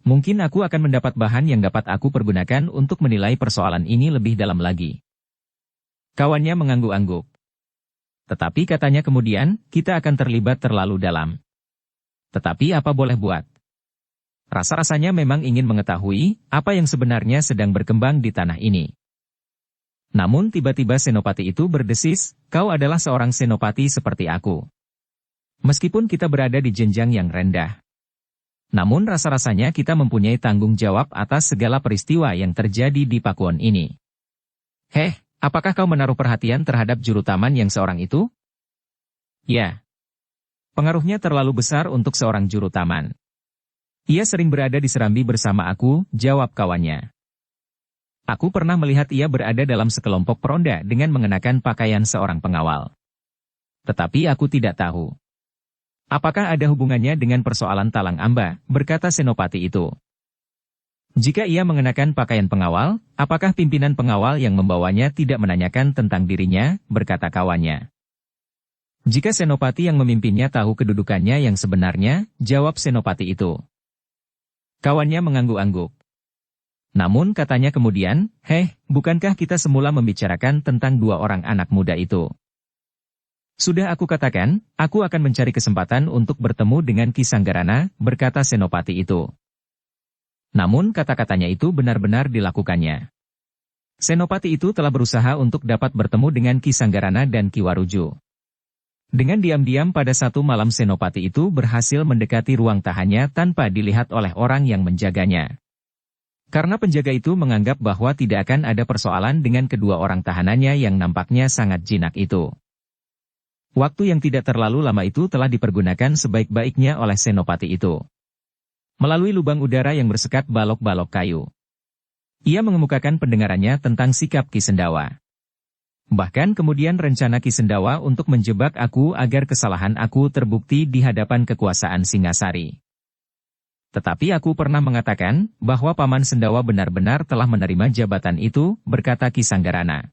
Mungkin aku akan mendapat bahan yang dapat aku pergunakan untuk menilai persoalan ini lebih dalam lagi. Kawannya mengangguk-angguk. Tetapi katanya kemudian, kita akan terlibat terlalu dalam. Tetapi apa boleh buat? Rasa-rasanya memang ingin mengetahui, apa yang sebenarnya sedang berkembang di tanah ini. Namun tiba-tiba Senopati itu berdesis, kau adalah seorang Senopati seperti aku. Meskipun kita berada di jenjang yang rendah. Namun rasa-rasanya kita mempunyai tanggung jawab atas segala peristiwa yang terjadi di Pakuan ini. Heh, apakah kau menaruh perhatian terhadap juru taman yang seorang itu? Ya. Pengaruhnya terlalu besar untuk seorang juru taman. Ia sering berada di serambi bersama aku, jawab kawannya. Aku pernah melihat ia berada dalam sekelompok peronda dengan mengenakan pakaian seorang pengawal. Tetapi aku tidak tahu. Apakah ada hubungannya dengan persoalan Talang Amba, berkata Senopati itu. Jika ia mengenakan pakaian pengawal, apakah pimpinan pengawal yang membawanya tidak menanyakan tentang dirinya, berkata kawannya. Jika Senopati yang memimpinnya tahu kedudukannya yang sebenarnya, jawab Senopati itu. Kawannya mengangguk-angguk. Namun katanya kemudian, bukankah kita semula membicarakan tentang dua orang anak muda itu? Sudah aku katakan, aku akan mencari kesempatan untuk bertemu dengan Ki Sanggarana, berkata Senopati itu. Namun kata-katanya itu benar-benar dilakukannya. Senopati itu telah berusaha untuk dapat bertemu dengan Ki Sanggarana dan Ki Waruju. Dengan diam-diam pada satu malam Senopati itu berhasil mendekati ruang tahannya tanpa dilihat oleh orang yang menjaganya. Karena penjaga itu menganggap bahwa tidak akan ada persoalan dengan kedua orang tahanannya yang nampaknya sangat jinak itu. Waktu yang tidak terlalu lama itu telah dipergunakan sebaik-baiknya oleh Senopati itu. Melalui lubang udara yang bersekat balok-balok kayu. Ia mengemukakan pendengarannya tentang sikap Ki Sendawa. Bahkan kemudian rencana Ki Sendawa untuk menjebak aku agar kesalahan aku terbukti di hadapan kekuasaan Singasari. Tetapi aku pernah mengatakan bahwa Paman Sendawa benar-benar telah menerima jabatan itu, berkata Ki Sanggarana.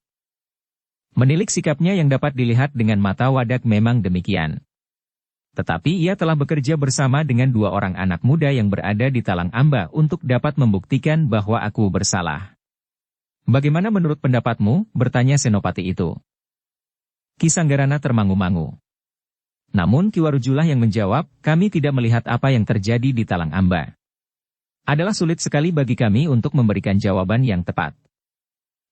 Menilik sikapnya yang dapat dilihat dengan mata wadak memang demikian. Tetapi ia telah bekerja bersama dengan dua orang anak muda yang berada di Talang Amba untuk dapat membuktikan bahwa aku bersalah. Bagaimana menurut pendapatmu? Bertanya Senopati itu. Ki Sanggarana termangu-mangu. Namun Ki Warujulah yang menjawab, kami tidak melihat apa yang terjadi di Talang Amba. Adalah sulit sekali bagi kami untuk memberikan jawaban yang tepat.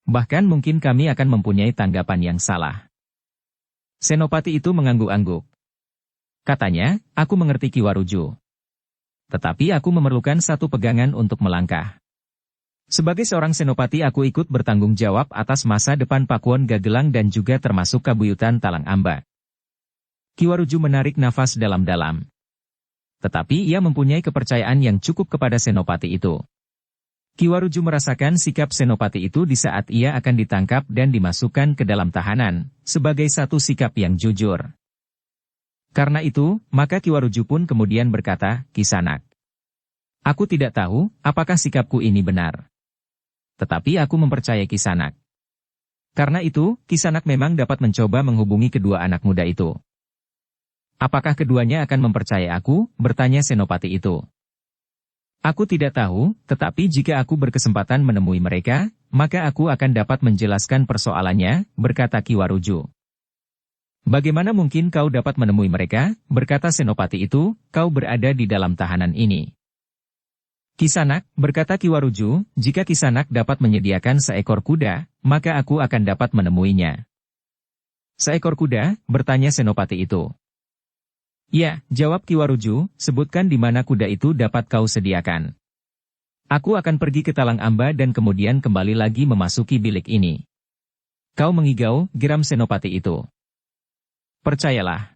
Bahkan mungkin kami akan mempunyai tanggapan yang salah. Senopati itu mengangguk-angguk. Katanya, aku mengerti Ki Waruju. Tetapi aku memerlukan satu pegangan untuk melangkah. Sebagai seorang senopati aku ikut bertanggung jawab atas masa depan Pakuan Gagelang dan juga termasuk kabuyutan Talang Amba. Ki Waruju menarik nafas dalam-dalam. Tetapi ia mempunyai kepercayaan yang cukup kepada Senopati itu. Ki Waruju merasakan sikap Senopati itu di saat ia akan ditangkap dan dimasukkan ke dalam tahanan, sebagai satu sikap yang jujur. Karena itu, maka Ki Waruju pun kemudian berkata, Kisanak. Aku tidak tahu, apakah sikapku ini benar. Tetapi aku mempercayai Kisanak. Karena itu, Kisanak memang dapat mencoba menghubungi kedua anak muda itu. Apakah keduanya akan mempercayai aku? Bertanya Senopati itu. Aku tidak tahu, tetapi jika aku berkesempatan menemui mereka, maka aku akan dapat menjelaskan persoalannya, berkata Ki Waruju. Bagaimana mungkin kau dapat menemui mereka? Berkata Senopati itu, kau berada di dalam tahanan ini. Kisanak, berkata Ki Waruju, jika Kisanak dapat menyediakan seekor kuda, maka aku akan dapat menemuinya. Seekor kuda? Bertanya Senopati itu. Ya, jawab Ki Waruju, sebutkan di mana kuda itu dapat kau sediakan. Aku akan pergi ke Talang Amba dan kemudian kembali lagi memasuki bilik ini. Kau mengigau, geram Senopati itu. Percayalah.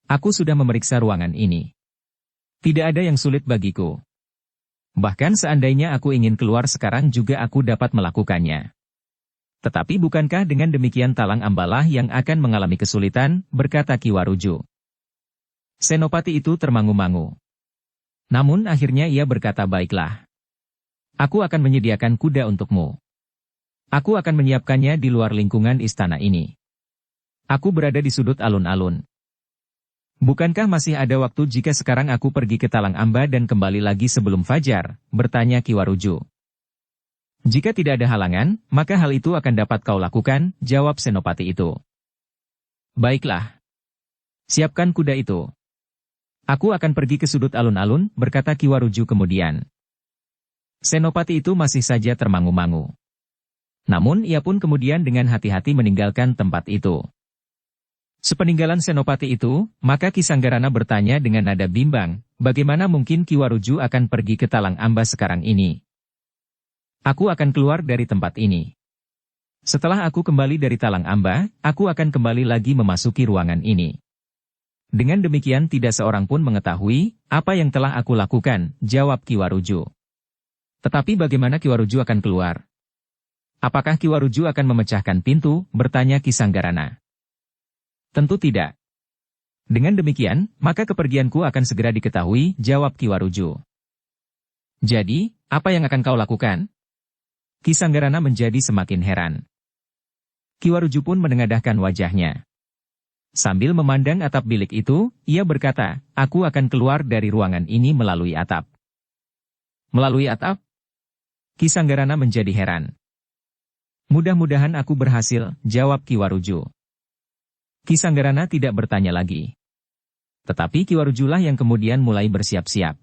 Aku sudah memeriksa ruangan ini. Tidak ada yang sulit bagiku. Bahkan seandainya aku ingin keluar sekarang juga aku dapat melakukannya. Tetapi bukankah dengan demikian Talang Ambalah yang akan mengalami kesulitan, berkata Ki Waruju. Senopati itu termangu-mangu. Namun akhirnya ia berkata baiklah. Aku akan menyediakan kuda untukmu. Aku akan menyiapkannya di luar lingkungan istana ini. Aku berada di sudut alun-alun. Bukankah masih ada waktu jika sekarang aku pergi ke Talang Amba dan kembali lagi sebelum fajar? Bertanya Ki Waruju. Jika tidak ada halangan, maka hal itu akan dapat kau lakukan, jawab Senopati itu. Baiklah. Siapkan kuda itu. Aku akan pergi ke sudut alun-alun, berkata Ki Waruju kemudian. Senopati itu masih saja termangu-mangu. Namun ia pun kemudian dengan hati-hati meninggalkan tempat itu. Sepeninggalan Senopati itu, maka Ki Sanggarana bertanya dengan nada bimbang, bagaimana mungkin Ki Waruju akan pergi ke Talang Amba sekarang ini? Aku akan keluar dari tempat ini. Setelah aku kembali dari Talang Amba, aku akan kembali lagi memasuki ruangan ini. Dengan demikian tidak seorang pun mengetahui apa yang telah aku lakukan, jawab Ki Waruju. Tetapi bagaimana Ki Waruju akan keluar? Apakah Ki Waruju akan memecahkan pintu? Bertanya Ki Sanggarana. Tentu tidak. Dengan demikian, maka kepergianku akan segera diketahui, jawab Ki Waruju. Jadi, apa yang akan kau lakukan? Ki Sanggarana menjadi semakin heran. Ki Waruju pun menengadahkan wajahnya. Sambil memandang atap bilik itu, ia berkata, aku akan keluar dari ruangan ini melalui atap. Melalui atap? Ki Sanggarana menjadi heran. Mudah-mudahan aku berhasil, jawab Ki Waruju. Ki Sanggarana tidak bertanya lagi. Tetapi Ki Warujulah yang kemudian mulai bersiap-siap.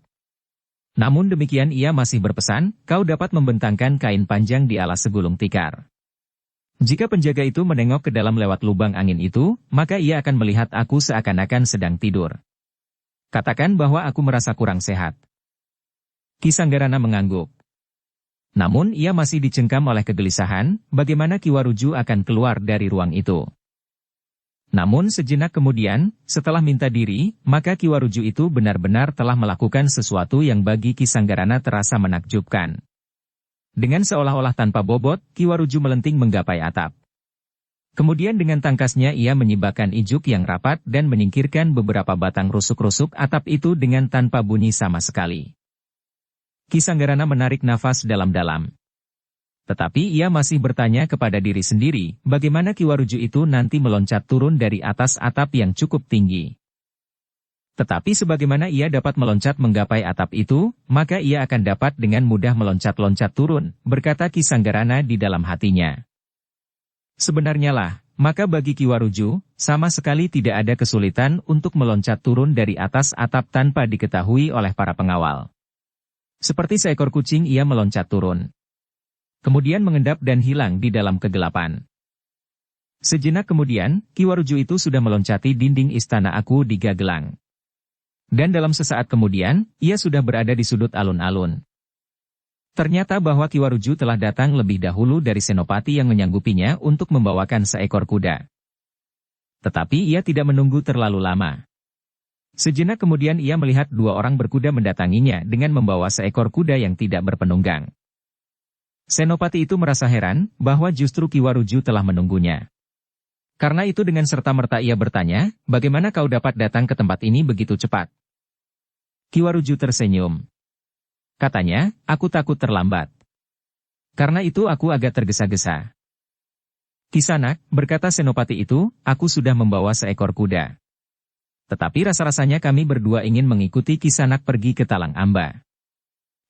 Namun demikian ia masih berpesan, kau dapat membentangkan kain panjang di alas segulung tikar. Jika penjaga itu menengok ke dalam lewat lubang angin itu, maka ia akan melihat aku seakan-akan sedang tidur. Katakan bahwa aku merasa kurang sehat. Ki Sanggarana mengangguk. Namun ia masih dicengkam oleh kegelisahan, bagaimana Ki Waruju akan keluar dari ruang itu. Namun sejenak kemudian, setelah minta diri, maka Ki Waruju itu benar-benar telah melakukan sesuatu yang bagi Ki Sanggarana terasa menakjubkan. Dengan seolah-olah tanpa bobot, Ki Waruju melenting menggapai atap. Kemudian dengan tangkasnya ia menyibakkan ijuk yang rapat dan menyingkirkan beberapa batang rusuk-rusuk atap itu dengan tanpa bunyi sama sekali. Ki Sanggarana menarik nafas dalam-dalam. Tetapi ia masih bertanya kepada diri sendiri, bagaimana Ki Waruju itu nanti meloncat turun dari atas atap yang cukup tinggi. Tetapi sebagaimana ia dapat meloncat menggapai atap itu, maka ia akan dapat dengan mudah meloncat-loncat turun, berkata Ki Sanggarana di dalam hatinya. Sebenarnya lah, maka bagi Ki Waruju, sama sekali tidak ada kesulitan untuk meloncat turun dari atas atap tanpa diketahui oleh para pengawal. Seperti seekor kucing ia meloncat turun. Kemudian mengendap dan hilang di dalam kegelapan. Sejenak kemudian, Ki Waruju itu sudah meloncati dinding istana aku di Gagelang. Dan dalam sesaat kemudian, ia sudah berada di sudut alun-alun. Ternyata bahwa Ki Waruju telah datang lebih dahulu dari Senopati yang menyanggupinya untuk membawakan seekor kuda. Tetapi ia tidak menunggu terlalu lama. Sejenak kemudian ia melihat dua orang berkuda mendatanginya dengan membawa seekor kuda yang tidak berpenunggang. Senopati itu merasa heran bahwa justru Ki Waruju telah menunggunya. Karena itu dengan serta-merta ia bertanya, bagaimana kau dapat datang ke tempat ini begitu cepat? Ki Waruju tersenyum. Katanya, aku takut terlambat. Karena itu aku agak tergesa-gesa. Kisanak, berkata Senopati itu, aku sudah membawa seekor kuda. Tetapi rasa-rasanya kami berdua ingin mengikuti Kisanak pergi ke Talang Amba.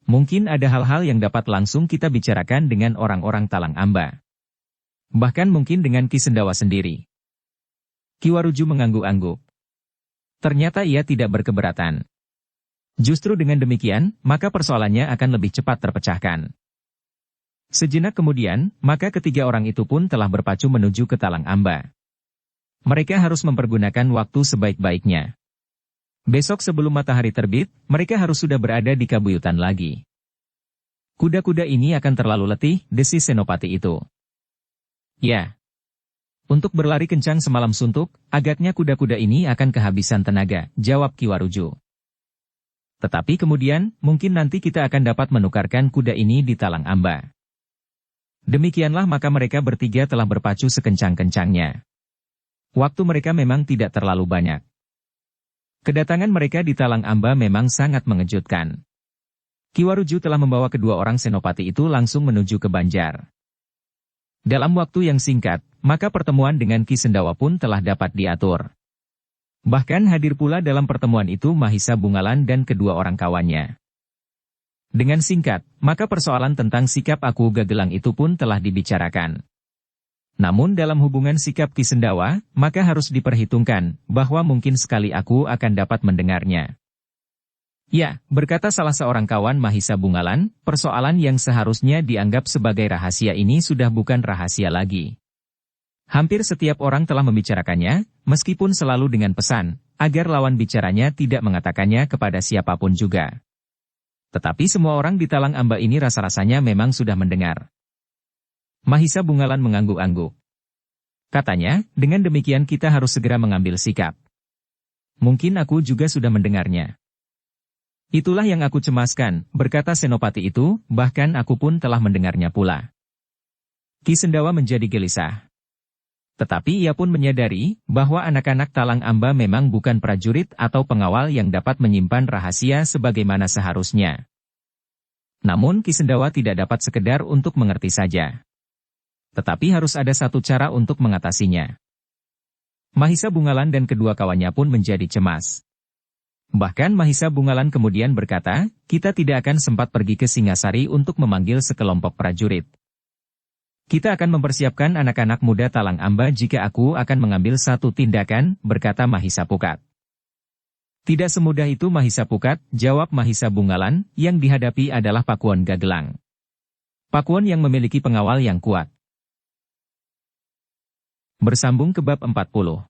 Mungkin ada hal-hal yang dapat langsung kita bicarakan dengan orang-orang Talang Amba. Bahkan mungkin dengan Ki Sendawa sendiri. Ki Waruju mengangguk-angguk. Ternyata ia tidak berkeberatan. Justru dengan demikian, maka persoalannya akan lebih cepat terpecahkan. Sejenak kemudian, maka ketiga orang itu pun telah berpacu menuju ke Talang Amba. Mereka harus mempergunakan waktu sebaik-baiknya. Besok sebelum matahari terbit, mereka harus sudah berada di Kabuyutan lagi. Kuda-kuda ini akan terlalu letih, desis Senopati itu. Ya. Untuk berlari kencang semalam suntuk, agaknya kuda-kuda ini akan kehabisan tenaga, jawab Ki Waruju. Tetapi kemudian, mungkin nanti kita akan dapat menukarkan kuda ini di Talang Amba. Demikianlah maka mereka bertiga telah berpacu sekencang-kencangnya. Waktu mereka memang tidak terlalu banyak. Kedatangan mereka di Talang Amba memang sangat mengejutkan. Ki Waruju telah membawa kedua orang Senopati itu langsung menuju ke Banjar. Dalam waktu yang singkat, maka pertemuan dengan Ki Sendawa pun telah dapat diatur. Bahkan hadir pula dalam pertemuan itu Mahisa Bungalan dan kedua orang kawannya. Dengan singkat, maka persoalan tentang sikap aku Gagelang itu pun telah dibicarakan. Namun dalam hubungan sikap Ki Sendawa, maka harus diperhitungkan bahwa mungkin sekali aku akan dapat mendengarnya. Ya, berkata salah seorang kawan Mahisa Bungalan, persoalan yang seharusnya dianggap sebagai rahasia ini sudah bukan rahasia lagi. Hampir setiap orang telah membicarakannya, meskipun selalu dengan pesan, agar lawan bicaranya tidak mengatakannya kepada siapapun juga. Tetapi semua orang di Talang Amba ini rasa-rasanya memang sudah mendengar. Mahisa Bungalan mengangguk-angguk. Katanya, dengan demikian kita harus segera mengambil sikap. Mungkin aku juga sudah mendengarnya. Itulah yang aku cemaskan, berkata Senopati itu, bahkan aku pun telah mendengarnya pula. Ki Sendawa menjadi gelisah. Tetapi ia pun menyadari bahwa anak-anak Talang Amba memang bukan prajurit atau pengawal yang dapat menyimpan rahasia sebagaimana seharusnya. Namun Ki Sendawa tidak dapat sekedar untuk mengerti saja. Tetapi harus ada satu cara untuk mengatasinya. Mahisa Bungalan dan kedua kawannya pun menjadi cemas. Bahkan Mahisa Bungalan kemudian berkata, kita tidak akan sempat pergi ke Singasari untuk memanggil sekelompok prajurit. Kita akan mempersiapkan anak-anak muda Talang Amba jika aku akan mengambil satu tindakan, berkata Mahisa Pukat. Tidak semudah itu Mahisa Pukat, jawab Mahisa Bungalan, yang dihadapi adalah Pakuan Gagelang. Pakuan yang memiliki pengawal yang kuat. Bersambung ke bab 40.